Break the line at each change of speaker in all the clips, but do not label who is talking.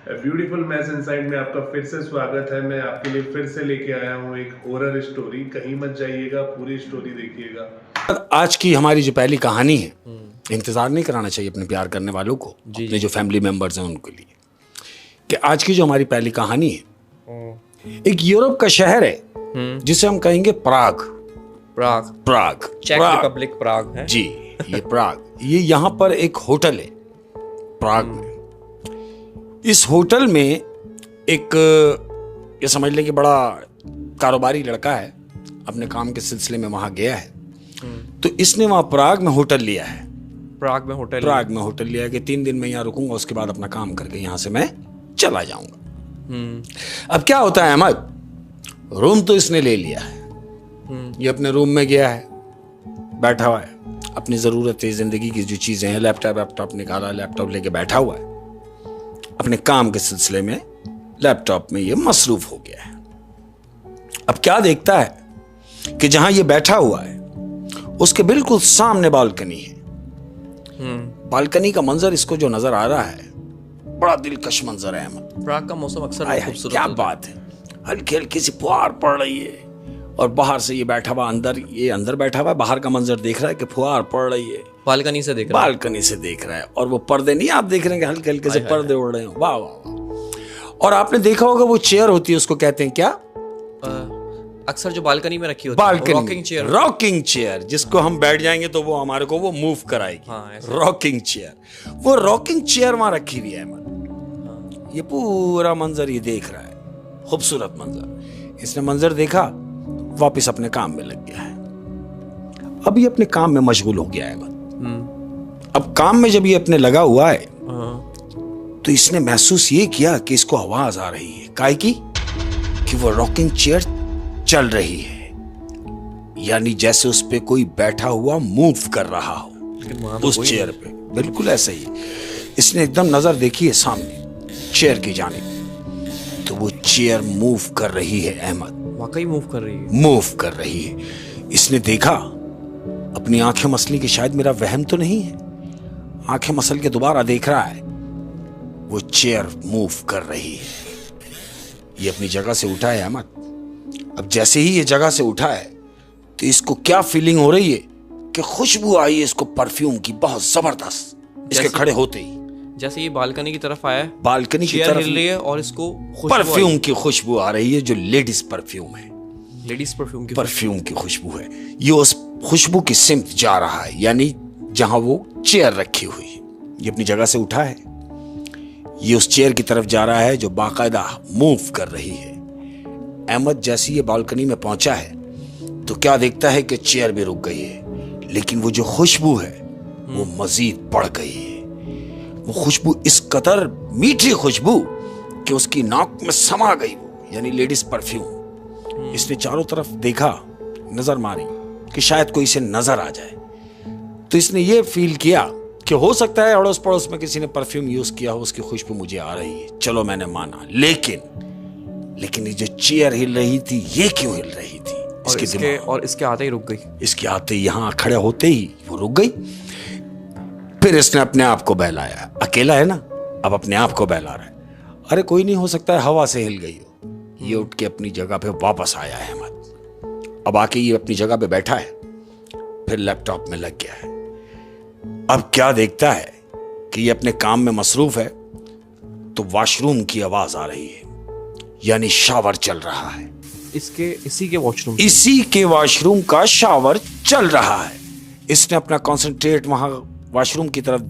Beautiful mess inside में आपका फिर से स्वागत है। मैं आपके लिए फिर से लेके आया हूँ एक हॉरर स्टोरी। कहीं मत जाइएगा, पूरी स्टोरी देखिएगा।
आज की हमारी जो पहली कहानी है, इंतज़ार नहीं कराना चाहिए अपने प्यार करने वालों को, अपने जो फैमिली मेंबर्स हैं उनके लिए, कि आज की जो हमारी पहली कहानी है एक यूरोप का शहर है जिसे हम कहेंगे प्राग।
प्राग
प्राग
चेक रिपब्लिक प्राग है
जी, ये प्राग। ये यहाँ पर एक होटल है प्राग में। इस होटल में एक, ये समझ लें कि बड़ा कारोबारी लड़का है, अपने काम के सिलसिले में वहां गया है। तो इसने वहां प्राग में होटल लिया है।
प्राग में होटल लिया
है कि 3 दिन में यहाँ रुकूंगा, उसके बाद अपना काम करके यहाँ से मैं चला जाऊंगा। अब क्या होता है अहमद, रूम तो इसने ले लिया है। ये अपने रूम में गया है, बैठा हुआ है, अपनी ज़रूरत है ज़िंदगी की जो चीज़ें हैं, लैपटॉप निकाला, लैपटॉप लेके बैठा हुआ है, अपने काम के सिलसिले में लैपटॉप में ये मसरूफ हो गया है। अब क्या देखता है कि जहां ये बैठा हुआ है उसके बिल्कुल सामने बालकनी है। बालकनी का मंजर इसको जो नजर आ रहा है, बड़ा दिलकश मंजर है अहमद।
प्राग का मौसम अक्सर खूबसूरत
क्या बात है, हल्की हल्की सी फुहार पड़ रही है और बाहर से ये बैठा हुआ, अंदर बैठा हुआ है, बाहर का मंजर देख रहा है कि फुहार पड़ रही है,
बालकनी से देख रहा है। और
वो पर्दे नहीं आप देख रहे हैं, हल्के हल्के से पर्दे उड़ रहे हो, वाह वाह वाह। और आपने देखा होगा वो चेयर होती है, उसको कहते हैं क्या,
अक्सर जो बालकनी में रखी होती है,
रॉकिंग चेयर, जिसको हम बैठ जाएंगे तो वो हमारे को वो मूव कराएगी। रॉकिंग चेयर, वो रॉकिंग चेयर वहां रखी हुई है अहमद। ये पूरा मंजर ये देख रहा है, खूबसूरत मंजर। इसने मंजर देखा, वापस अपने काम में लग गया है। अब ये अपने काम में मशगूल हो गया है अहमद। अब काम में जब ये अपने लगा हुआ है तो इसने महसूस ये किया कि इसको आवाज आ रही है, काहे की, कि वो रॉकिंग चेयर चल रही है, यानी जैसे उस पे कोई बैठा हुआ मूव कर रहा हो उस चेयर पे। बिल्कुल ऐसा ही। इसने एकदम नजर देखी है सामने चेयर की जानिब, तो वो चेयर मूव कर रही है अहमद,
वाकई मूव कर रही है।
इसने देखा, अपनी आंखें मसली कि शायद मेरा वहम तो नहीं है। आंखें मसल के दोबारा देख रहा है, वो चेयर मूव कर रही है। ये अपनी जगह से उठा है अहमद। अब जैसे ही ये जगह से उठा है तो इसको क्या फीलिंग हो रही है कि खुशबू आई है इसको परफ्यूम की, बहुत जबरदस्त। इसके खड़े होते ही
जैसे ये बालकनी की तरफ आया है,
बालकनी की तरफ
हिल रही है और इसको
परफ्यूम की खुशबू आ रही है, जो लेडीज परफ्यूम है।
लेडीज
परफ्यूम की खुशबू है। ये उस खुशबू की सिमत जा रहा है, यानी जहां वो चेयर रखी हुई है। ये अपनी जगह से उठा है, ये उस चेयर की तरफ जा रहा है जो बाकायदा मूव कर रही है। अहमद जैसे ये बालकनी में पहुंचा है तो क्या देखता है कि चेयर भी रुक गई है, लेकिन वो जो खुशबू है वो मजीद बढ़ गई है। वो खुशबू इस कदर मीठी खुशबू कि उसकी नाक में समा गई वो, यानी लेडीज परफ्यूम। इसने चारों तरफ देखा, नजर मारी कि शायद कोई इसे नजर आ जाए, तो इसने ये फील किया कि हो सकता है अड़ोस पड़ोस में किसी ने परफ्यूम यूज किया हो, उसकी खुशबू मुझे आ रही है। चलो मैंने माना, लेकिन ये जो चेयर हिल रही थी, ये क्यों हिल रही थी?
इसके आते ही रुक गई।
इसके आते ही, यहां खड़े होते ही वो रुक गई। फिर इसने अपने आप को बहलाया, अकेला है ना, अब अपने आप को बहला रहा है। अरे कोई नहीं, हो सकता है हवा से हिल गई हो। ये उठ के अपनी जगह पे वापस आया है अहमद। अब आके ये अपनी जगह पे बैठा है, फिर लैपटॉप में लग गया है। अब क्या देखता है कि ये अपने काम में मसरूफ है, तो वॉशरूम की आवाज आ रही है, यानी शावर चल रहा है।
इसी के
वॉशरूम का शावर चल रहा है। इसने अपना कंसंट्रेट वहां वॉशरूम की तरफ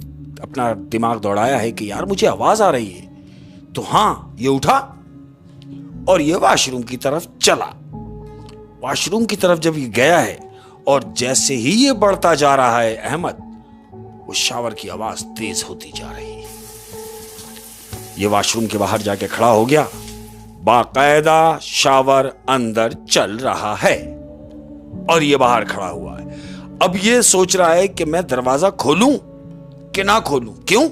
अपना दिमाग दौड़ाया है कि यार मुझे आवाज आ रही है। तो हाँ, ये उठा और ये वॉशरूम की तरफ चला। वॉशरूम की तरफ जब ये गया है और जैसे ही ये बढ़ता जा रहा है अहमद, वो शावर की आवाज तेज होती जा रही है। ये वॉशरूम के बाहर जाके खड़ा हो गया, बाकायदा शावर अंदर चल रहा है और ये बाहर खड़ा हुआ है। अब ये सोच रहा है कि मैं दरवाजा खोलूं कि ना खोलूं। क्यों?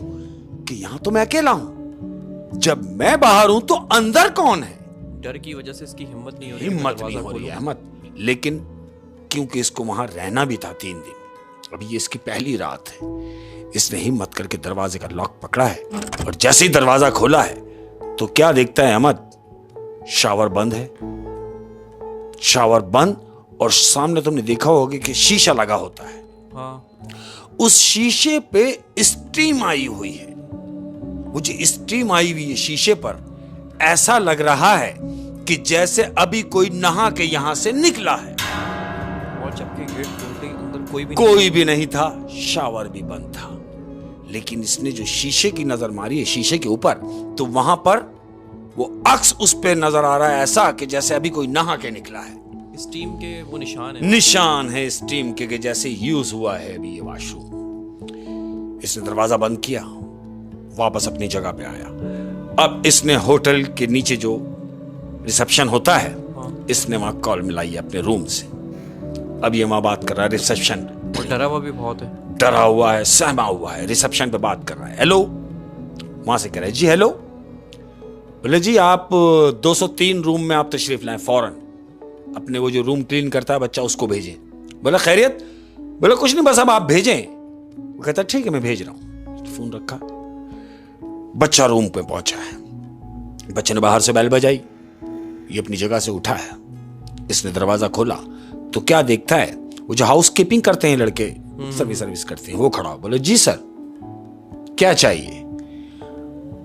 कि यहां तो मैं अकेला हूं, जब मैं बाहर हूं तो अंदर कौन है?
डर की वजह से इसकी हिम्मत नहीं हो
रही अहमद। लेकिन क्योंकि इसको वहां रहना भी था 3 दिन, अभी ये इसकी पहली रात है, इसने हिम्मत करके दरवाजे का लॉक पकड़ा है और जैसे ही दरवाजा खोला है तो क्या देखता है अहमद? शावर बंद है, शावर बंद, और सामने तुमने देखा होगा कि शीशा लगा होता है।
हाँ।
उस शीशे पे स्टीम आई हुई है। मुझे स्टीम आई हुई है शीशे पर, ऐसा लग रहा है कि जैसे अभी कोई नहा के यहां से निकला है।
और जबकि गेट खोलते ही अंदर
कोई भी नहीं था, शावर भी बंद था। लेकिन इसने जो शीशे की नजर मारी है शीशे के ऊपर, तो वहां पर वो अक्स उस पे नजर आ रहा है, ऐसा कि जैसे अभी कोई नहा के निकला है।
स्टीम के वो
निशान है स्टीम के, जैसे यूज हुआ है अभी ये वॉशरूम। इसने दरवाजा बंद किया, वापस अपनी जगह पे आया। अब इसने होटल के नीचे जो रिसेप्शन होता है, इसने वहां कॉल मिलाई है अपने रूम से। अब ये वहां बात कर रहा है रिसेप्शन।
डरा हुआ भी बहुत है,
डरा हुआ है, सहमा हुआ है, रिसेप्शन पे बात कर रहा है। हेलो, वहां से कह रहा है जी हेलो। बोले जी आप 203 रूम में आप तशरीफ लाएं फौरन, अपने वो जो रूम क्लीन करता है बच्चा उसको भेजें। बोला खैरियत? बोला कुछ नहीं, बस अब आप भेजें। वो कहता ठीक है मैं भेज रहा हूं। फोन रखा, बच्चा रूम पे पहुंचा है। बच्चे ने बाहर से बेल बजाई, ये अपनी जगह से उठा है। इसने दरवाजा खोला तो क्या देखता है, वो जो हाउस कीपिंग करते हैं लड़के, सर्विस करते हैं, वो खड़ा। बोले जी सर क्या चाहिए?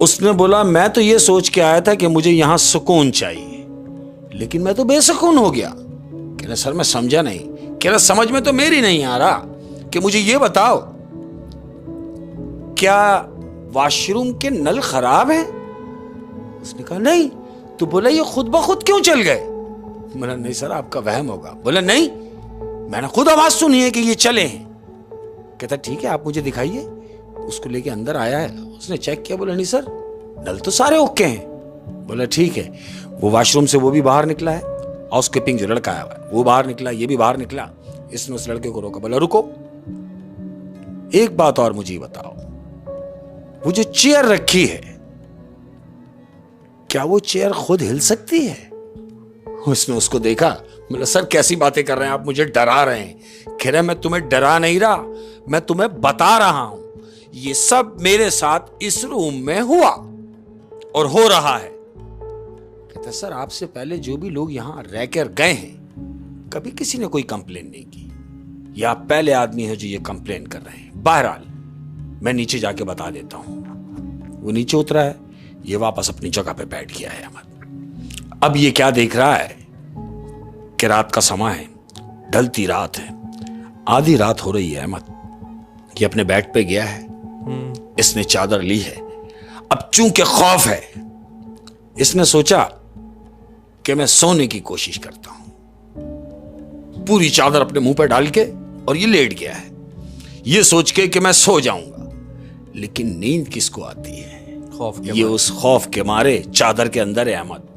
उसने बोला मैं तो ये सोच के आया था कि मुझे यहां सुकून चाहिए, लेकिन मैं तो बेसुकून हो गया। कह रहा सर मैं समझा नहीं। कह रहा समझ में तो मेरी नहीं आ रहा कि मुझे ये बताओ क्या वॉशरूम के नल खराब हैं? उसने कहा नहीं। तो बोला ये खुद ब खुद क्यों चल गए? बोला नहीं सर आपका वहम होगा। बोला नहीं मैंने खुद आवाज सुनी है कि ये चले हैं। कहता ठीक है आप मुझे दिखाइए। उसको लेके अंदर आया है, उसने चेक किया। बोला नहीं सर नल तो सारे ओके हैं। बोला ठीक है। वो वॉशरूम से वो भी बाहर निकला है, हाउस कीपिंग जो लड़का आया हुआ है वो बाहर निकला, ये भी बाहर निकला। इसने उस लड़के को रोका। बोला रुको, एक बात और मुझे बताओ, वो जो चेयर रखी है क्या वो चेयर खुद हिल सकती है? उसने उसको देखा। बोला सर कैसी बातें कर रहे हैं आप, मुझे डरा रहे हैं। कह रहे मैं तुम्हें डरा नहीं रहा, मैं तुम्हें बता रहा हूं ये सब मेरे साथ इस रूम में हुआ और हो रहा है। कहता सर आपसे पहले जो भी लोग यहां रहकर गए हैं कभी किसी ने कोई कंप्लेन नहीं की, या आप पहले आदमी हो जो ये कंप्लेन कर रहे हैं। बहरहाल मैं नीचे जाके बता देता हूं। वो नीचे उतरा है, ये वापस अपनी जगह पे बैठ गया है अहमद। अब ये क्या देख रहा है कि रात का समय है, ढलती रात है, आधी रात हो रही है अहमद। ये अपने बेड पे गया है, इसने चादर ली है। अब चूंकि खौफ है, इसने सोचा कि मैं सोने की कोशिश करता हूं। पूरी चादर अपने मुंह पे डाल के और ये लेट गया है, ये सोच के कि मैं सो जाऊंगा। लेकिन नींद किसको आती है? ये उस खौफ के मारे चादर के अंदर है अहमद।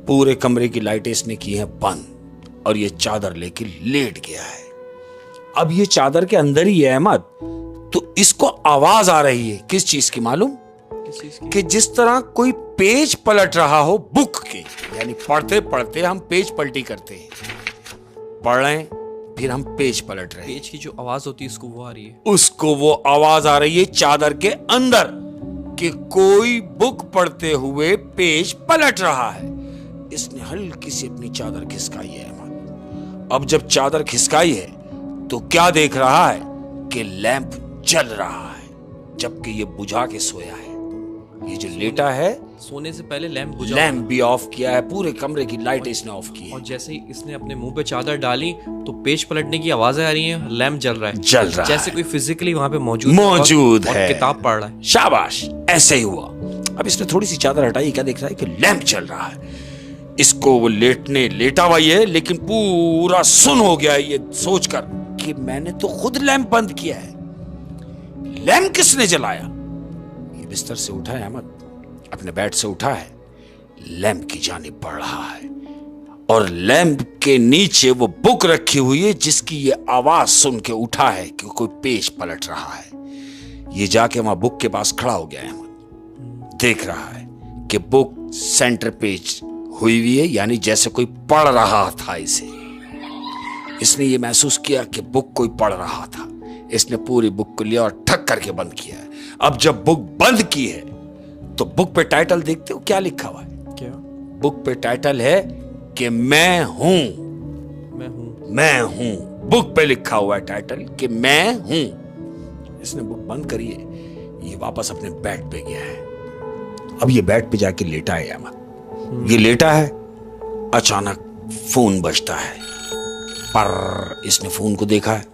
पूरे कमरे की लाइटें इसने की हैं बंद और ये चादर लेके लेट गया है। अब ये चादर के अंदर ही है अहमद, तो इसको आवाज आ रही है किस चीज की मालूम? कि जिस तरह कोई पेज पलट रहा हो बुक के, यानी पढ़ते पढ़ते हम पेज पलटी करते हैं, पढ़ रहे हैं फिर हम पेज पलट रहे हैं,
पेज की जो आवाज होती है उसको वो आ रही है,
उसको वो आवाज आ रही है चादर के अंदर कि कोई बुक पढ़ते हुए पेज पलट रहा है। इसने हल्की सी अपनी चादर खिसकाई है अहमद। अब जब चादर खिसकाई है तो क्या देख रहा है कि लैंप जल रहा है, जबकि ये बुझा के सोया है। ये जो लेटा है
सोने से पहले लैंप बुझा,
लैंप भी ऑफ किया है, पूरे कमरे की लाइट इसने ऑफ की है।
और जैसे ही इसने अपने मुंह पे चादर डाली तो पेज पलटने की आवाजें आ रही हैं, लैंप जल रहा है, जैसे कोई फिजिकली वहां पे मौजूद
है
और किताब पढ़ रहा है।
शाबाश, ऐसे ही हुआ। अब इसने थोड़ी सी चादर हटाई, क्या देख रहा है कि लैंप चल रहा है। इसको वो लेटा हुआ है, लेकिन पूरा सुन हो गया है ये सोचकर कि मैंने तो खुद लैंप बंद किया है, लैंप किसने जलाया? ये बिस्तर से उठा है अहमद, अपने बेड से उठा है, लैंप की जानिब बढ़ रहा है और लैंप के नीचे वो बुक रखी हुई है जिसकी ये आवाज सुन के उठा है कि कोई पेज पलट रहा है। ये जाके वहां बुक के पास खड़ा हो गया है अहमद, देख रहा है कि बुक सेंटर पेज हुई हुई है, यानी जैसे कोई पढ़ रहा था इसे। इसने ये महसूस किया कि बुक कोई पढ़ रहा था। इसने पूरी बुक को लिया और ठक करके बंद किया है। अब जब बुक बंद की है तो बुक पे टाइटल देखते हो क्या लिखा हुआ है?
क्या?
बुक पे टाइटल है कि मैं हूं। मैं हूं, बुक पे लिखा हुआ है टाइटल कि मैं हूं। इसने बुक बंद करी है, ये वापस अपने बेड पे गया है। अब ये बेड पे जाके लेटा है अहमद। ये लेटा है, अचानक फोन बजता है। पर इसने फोन को देखा है,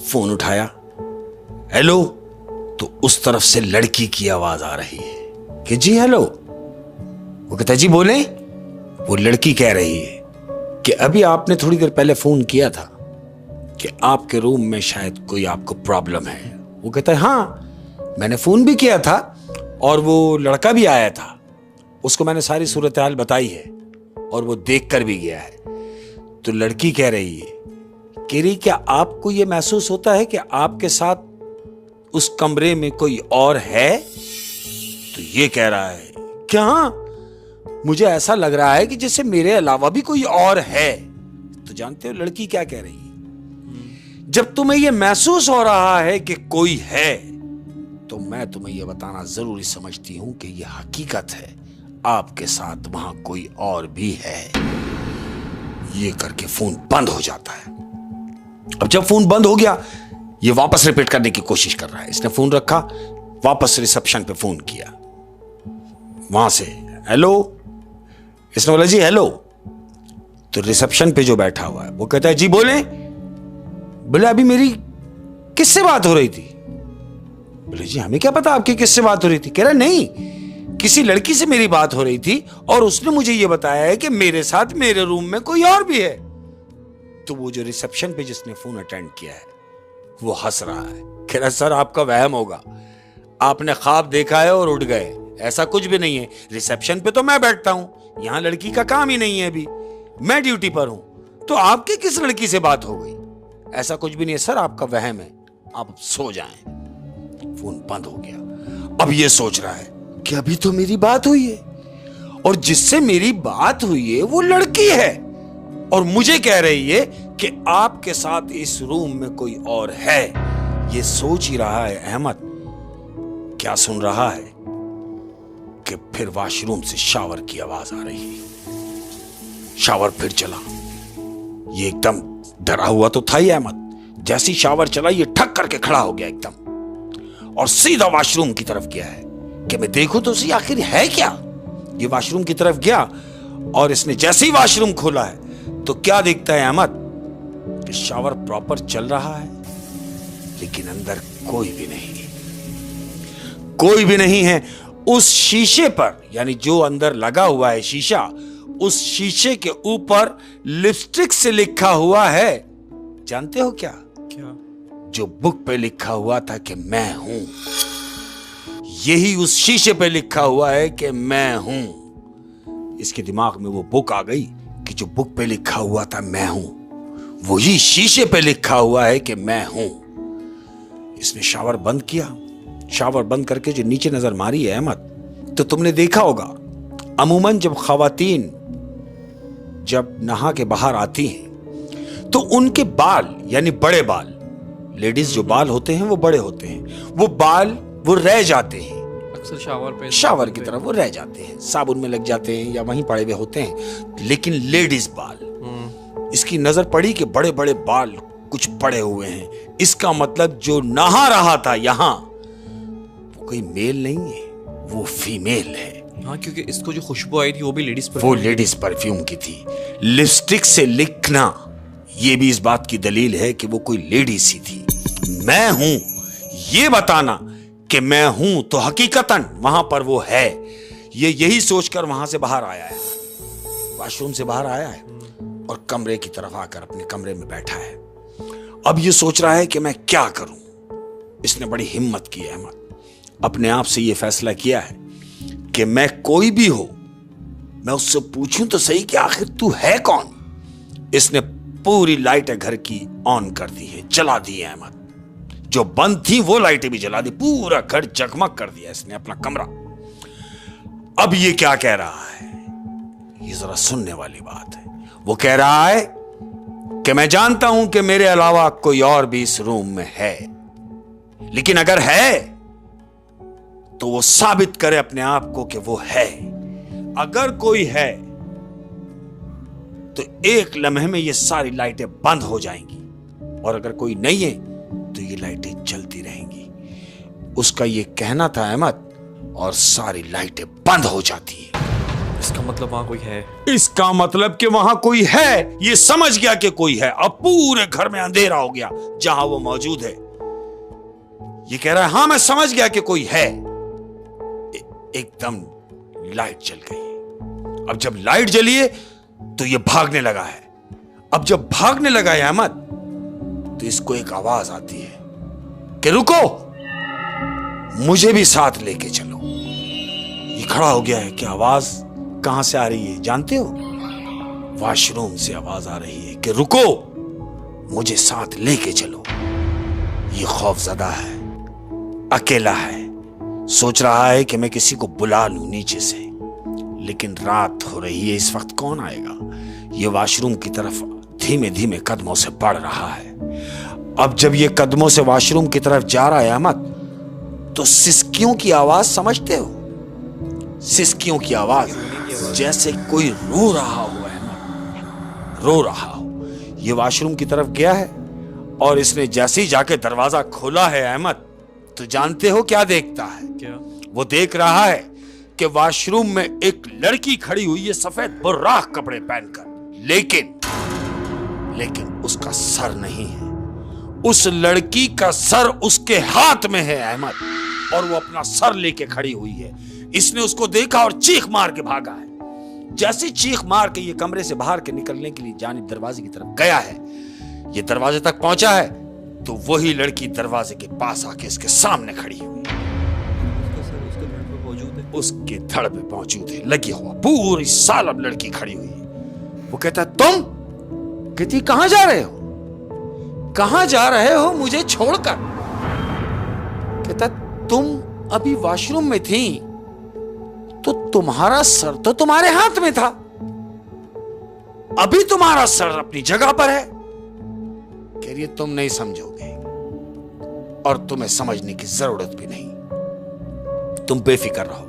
फोन उठाया, हेलो, तो उस तरफ से लड़की की आवाज आ रही है कि जी हेलो। वो कहता है जी बोले। वो लड़की कह रही है कि अभी आपने थोड़ी देर पहले फोन किया था कि आपके रूम में शायद कोई आपको प्रॉब्लम है। वो कहता है हाँ, मैंने फोन भी किया था और वो लड़का भी आया था, उसको मैंने सारी सूरत हाल बताई है और वो देख कर भी गया है। तो लड़की कह रही है कि क्या आपको ये महसूस होता है कि आपके साथ उस कमरे में कोई और है? तो ये कह रहा है क्या, मुझे ऐसा लग रहा है कि जैसे मेरे अलावा भी कोई और है। तो जानते हो लड़की क्या कह रही है? जब तुम्हें यह महसूस हो रहा है कि कोई है, तो मैं तुम्हें यह बताना जरूरी समझती हूं कि यह हकीकत है, आपके साथ वहां कोई और भी है। ये करके फोन बंद हो जाता है। अब जब फोन बंद हो गया, ये वापस रिपीट करने की कोशिश कर रहा है। इसने फोन रखा, वापस रिसेप्शन पे फोन किया, वहां से हेलो। इसने बोला जी हेलो। तो रिसेप्शन पे जो बैठा हुआ है वो कहता है जी बोले। बोले अभी मेरी किससे बात हो रही थी? बोले जी हमें क्या पता आपकी किससे बात हो रही थी। कह रहा नहीं, किसी लड़की से मेरी बात हो रही थी और उसने मुझे यह बताया है कि मेरे साथ मेरे रूम में कोई और भी है। तो वो जो रिसेप्शन पे जिसने फोन अटेंड किया है वो हंस रहा है, कह रहा सर आपका वहम होगा, आपने ख्वाब देखा है और उठ गए, ऐसा कुछ भी नहीं है। रिसेप्शन पे तो मैं बैठता हूं, यहां लड़की का काम ही नहीं है, अभी मैं ड्यूटी पर हूं, तो आपके किस लड़की से बात हो गई? ऐसा कुछ भी नहीं है सर, आपका वहम है, आप सो जाएं। फोन बंद हो गया। अब ये सोच रहा है कि अभी तो मेरी बात हुई है और जिससे मेरी बात हुई है वो लड़की है और मुझे कह रही है कि आपके साथ इस रूम में कोई और है। ये सोच ही रहा है अहमद, क्या सुन रहा है कि फिर वॉशरूम से शावर की आवाज आ रही है। शावर फिर चला। ये एकदम डरा हुआ तो था ही अहमद। जैसी शावर चला ये ठक करके खड़ा हो गया एकदम और सीधा वॉशरूम की तरफ गया है कि मैं देखूं तो सही आखिर है क्या। ये वॉशरूम की तरफ गया और इसने जैसे ही वॉशरूम खोला है तो क्या देखता है अहमद कि शावर प्रॉपर चल रहा है लेकिन अंदर कोई भी नहीं है। कोई भी नहीं है। उस शीशे पर, यानी जो अंदर लगा हुआ है शीशा, उस शीशे के ऊपर लिपस्टिक से लिखा हुआ है, जानते हो क्या?
क्या?
जो बुक पे लिखा हुआ था कि मैं हूं, यही उस शीशे पे लिखा हुआ है कि मैं हूं। इसके दिमाग में वो बुक आ गई कि जो बुक पे लिखा हुआ था मैं हूं, वही शीशे पे लिखा हुआ है कि मैं हूं। इसने शावर बंद किया। शावर बंद करके जो नीचे नजर मारी है अहमद, तो तुमने देखा होगा अमूमन जब खवातीन जब नहा के बाहर आती हैं तो उनके बाल, यानी बड़े बाल, लेडीज जो बाल होते हैं वो बड़े होते हैं, वो बाल वो रह जाते हैं
अक्सर
शावर की तरफ, वो रह जाते हैं, साबुन में लग जाते हैं या वहीं पड़े हुए होते हैं। लेकिन लेडीज बाल, इसकी नजर पड़ी कि बड़े बड़े बाल कुछ पड़े हुए हैं। इसका मतलब जो नहा रहा था यहां वो कोई मेल नहीं है, वो फीमेल है।
हाँ, क्योंकि इसको जो खुशबू आई थी वो भी लेडीज
वो लेडीज परफ्यूम की थी। लिपस्टिक से लिखना ये भी इस बात की दलील है कि वो कोई लेडी सी थी। मैं हूं ये बताना कि मैं हूं तो हकीकतन वहां पर वो है, ये यही सोचकर वहां से बाहर आया है, वॉशरूम से बाहर आया है और कमरे की तरफ आकर अपने कमरे में बैठा है। अब ये सोच रहा है कि मैं क्या करूं। इसने बड़ी हिम्मत की है अहमद, अपने आप से ये फैसला किया है कि मैं कोई भी हो, मैं उससे पूछूं तो सही कि आखिर तू है कौन। इसने पूरी लाइटें घर की ऑन कर दी है, जला दी है अहमद, जो बंद थी वो लाइटें भी जला दी, पूरा घर जगमग कर दिया इसने अपना कमरा। अब ये क्या कह रहा है, ये जरा सुनने वाली बात है। वो कह रहा है कि मैं जानता हूं कि मेरे अलावा कोई और भी इस रूम में है, लेकिन अगर है तो वो साबित करे अपने आप को कि वो है। अगर कोई है तो एक लम्हे में ये सारी लाइटें बंद हो जाएंगी, और अगर कोई नहीं है तो ये लाइटें जलती रहेंगी। उसका ये कहना था अहमद, और सारी लाइटें बंद हो जाती हैं।
इसका मतलब वहां कोई है।
इसका मतलब कि वहां कोई है। ये समझ गया कि कोई है। अब पूरे घर में अंधेरा हो गया जहां वो मौजूद है। ये कह रहा है हां मैं समझ गया कि कोई है। एकदम लाइट जल गई। अब जब लाइट जली है तो ये भागने लगा है। अब जब भागने लगा है अहमद, तो इसको एक आवाज आती है कि रुको, मुझे भी साथ लेके चलो। ये खड़ा हो गया है कि आवाज कहां से आ रही है जानते हो? वॉशरूम से आवाज आ रही है कि रुको, मुझे साथ लेके चलो। ये खौफजदा है, अकेला है, सोच रहा है कि मैं किसी को बुला लूं नीचे से, लेकिन रात हो रही है, इस वक्त कौन आएगा? ये वॉशरूम की तरफ धीमे धीमे कदमों से बढ़ रहा है। अब जब ये कदमों से वॉशरूम की तरफ जा रहा है अहमद, तो सिसकियों की आवाज समझते हो? सिसकियों की आवाज, जैसे कोई रो रहा हो अहमद, रो रहा हो। ये वॉशरूम की तरफ गया है और इसने जैसे ही जाके दरवाजा खोला है अहमद, तो जानते हो क्या देखता है?
क्या?
वो देख रहा है कि वॉशरूम में एक लड़की खड़ी हुई है सफेद बुर्राक कपड़े पहनकर, लेकिन उसका सर नहीं है। उस लड़की का सर उसके हाथ में है अहमद, और वो अपना सर लेके खड़ी हुई है। इसने उसको देखा और चीख मार के भागा है। जैसे चीख मार के ये कमरे से बाहर के निकलने के लिए जानिब दरवाजे की तरफ गया है, ये दरवाजे तक पहुंचा है तो वही लड़की दरवाजे के पास आके इसके सामने खड़ी हुई है। उसके धड़ पे मौजूद है, लगी हुआ पूरी सालब लड़की खड़ी हुई है। वो कहता तुम? कहती कहां जा रहे हो? कहां जा रहे हो मुझे छोड़कर? कहता तुम अभी वॉशरूम में थी तो तुम्हारा सर तो तुम्हारे हाथ में था, अभी तुम्हारा सर अपनी जगह पर है। कह रही है तुम नहीं समझोगे और तुम्हें समझने की जरूरत भी नहीं, तुम बेफिक्र रहो,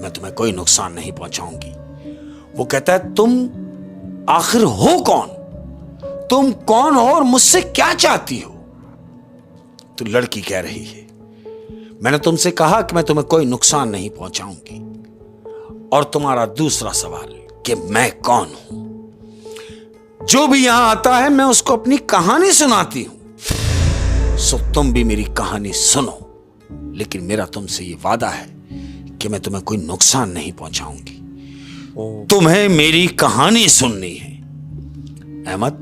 मैं तुम्हें कोई नुकसान नहीं पहुंचाऊंगी। वो कहता है तुम आखिर हो कौन? तुम कौन हो और मुझसे क्या चाहती हो? तो लड़की कह रही है मैंने तुमसे कहा कि मैं तुम्हें कोई नुकसान नहीं पहुंचाऊंगी, और तुम्हारा दूसरा सवाल कि मैं कौन हूं? जो भी यहां आता है मैं उसको अपनी कहानी सुनाती हूं। सो तुम भी मेरी कहानी सुनो, लेकिन मेरा तुमसे ये वादा है कि मैं तुम्हें कोई नुकसान नहीं पहुंचाऊंगी। तुम्हें मेरी कहानी सुननी है। अहमद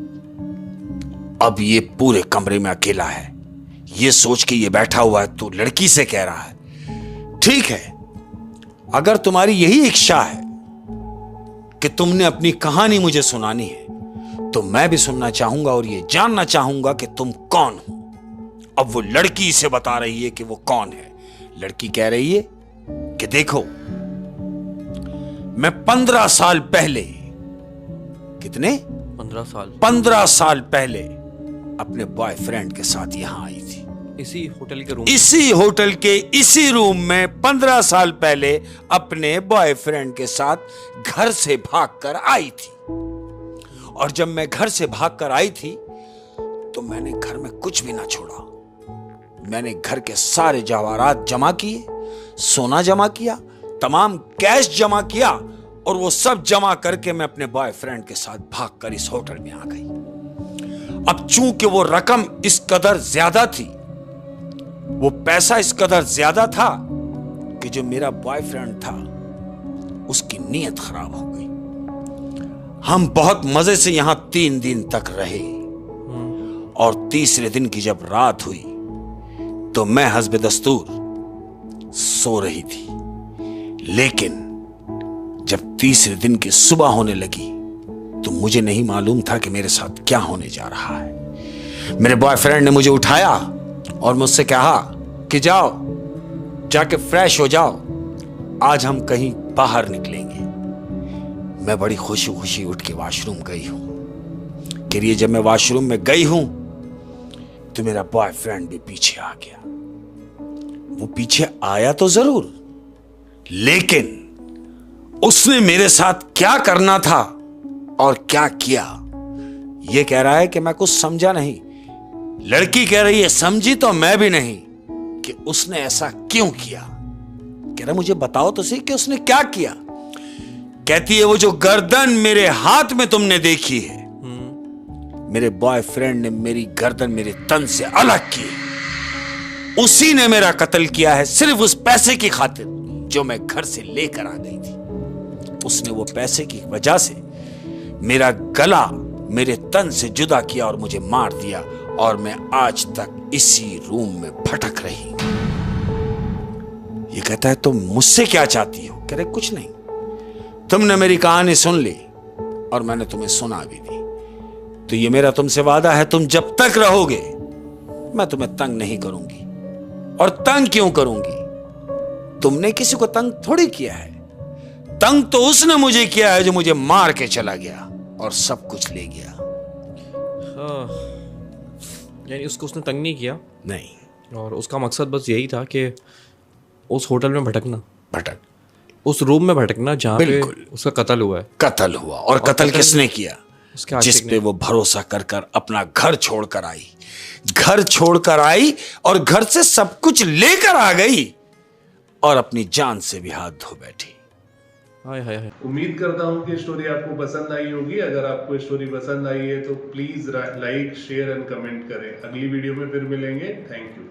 अब ये पूरे कमरे में अकेला है। ये सोच के ये बैठा हुआ है तो लड़की से कह रहा है ठीक है, अगर तुम्हारी यही इच्छा है कि तुमने अपनी कहानी मुझे सुनानी है तो मैं भी सुनना चाहूंगा और ये जानना चाहूंगा कि तुम कौन हो। अब वो लड़की इसे बता रही है कि वो कौन है। लड़की कह रही है कि देखो मैं 15 साल पहले, कितने? 15 साल पहले अपने बॉयफ्रेंड के साथ यहां आई थी,
इसी होटल के रूम,
इसी होटल के इसी रूम में 15 साल पहले अपने बॉयफ्रेंड के साथ घर से भागकर आई थी। और जब मैं घर से भागकर आई थी तो मैंने घर में कुछ भी ना छोड़ा। मैंने घर के सारे जवाहरात जमा किए, सोना जमा किया, तमाम कैश जमा किया, और वो सब जमा करके मैं अपने बॉयफ्रेंड के साथ भागकर इस होटल में आ गई। अब चूंकि वो रकम इस कदर ज्यादा थी, वो पैसा इस कदर ज्यादा था कि जो मेरा बॉयफ्रेंड था उसकी नीयत खराब हो गई। हम बहुत मजे से यहां 3 दिन तक रहे, और तीसरे दिन की जब रात हुई तो मैं हस्बे दस्तूर सो रही थी, लेकिन जब तीसरे दिन की सुबह होने लगी तो मुझे नहीं मालूम था कि मेरे साथ क्या होने जा रहा है। मेरे बॉयफ्रेंड ने मुझे उठाया और मुझसे कहा कि जाओ, जाके फ्रेश हो जाओ, आज हम कहीं बाहर निकलेंगे। मैं बड़ी खुशी खुशी उठ के वॉशरूम गई हूं। कह रही है जब मैं वॉशरूम में गई हूं तो मेरा बॉयफ्रेंड भी पीछे आ गया। वो पीछे आया तो जरूर, लेकिन उसने मेरे साथ क्या करना था और क्या किया, यह कह रहा है कि मैं कुछ समझा नहीं। लड़की कह रही है समझी तो मैं भी नहीं कि उसने ऐसा क्यों किया। कह रहा मुझे बताओ तो सही कि उसने क्या किया। कहती है वो जो गर्दन मेरे हाथ में तुमने देखी है, मेरे बॉयफ्रेंड ने मेरी गर्दन मेरे तन से अलग की, उसी ने मेरा कत्ल किया है सिर्फ उस पैसे की खातिर जो मैं घर से लेकर आ गई थी। उसने वो पैसे की वजह से मेरा गला मेरे तन से जुदा किया और मुझे मार दिया, और मैं आज तक इसी रूम में भटक रही। ये कहता है तुम मुझसे क्या चाहती हो। कह रहे कुछ नहीं, तुमने मेरी कहानी सुन ली और मैंने तुम्हें सुना भी दी, तो ये मेरा तुमसे वादा है, तुम जब तक रहोगे मैं तुम्हें तंग नहीं करूंगी। और तंग क्यों करूंगी, तुमने किसी को तंग थोड़ी किया है, तंग तो उसने मुझे किया है जो मुझे मार के चला गया और सब कुछ ले गया।
यानी उसको उसने तंग नहीं किया,
नहीं,
और उसका मकसद बस यही था कि उस होटल में भटकना,
उस
रूम में भटकना जहां पे उसका कत्ल हुआ है।
कत्ल हुआ, और कत्ल किसने किया, जिस पे वो भरोसा कर कर अपना घर छोड़कर आई और घर से सब कुछ लेकर आ गई और अपनी जान से भी हाथ धो बैठी।
हाय।
उम्मीद करता हूँ कि स्टोरी आपको पसंद आई होगी। अगर आपको स्टोरी पसंद आई है तो please like, share and comment करें। अगली वीडियो में फिर मिलेंगे। Thank you.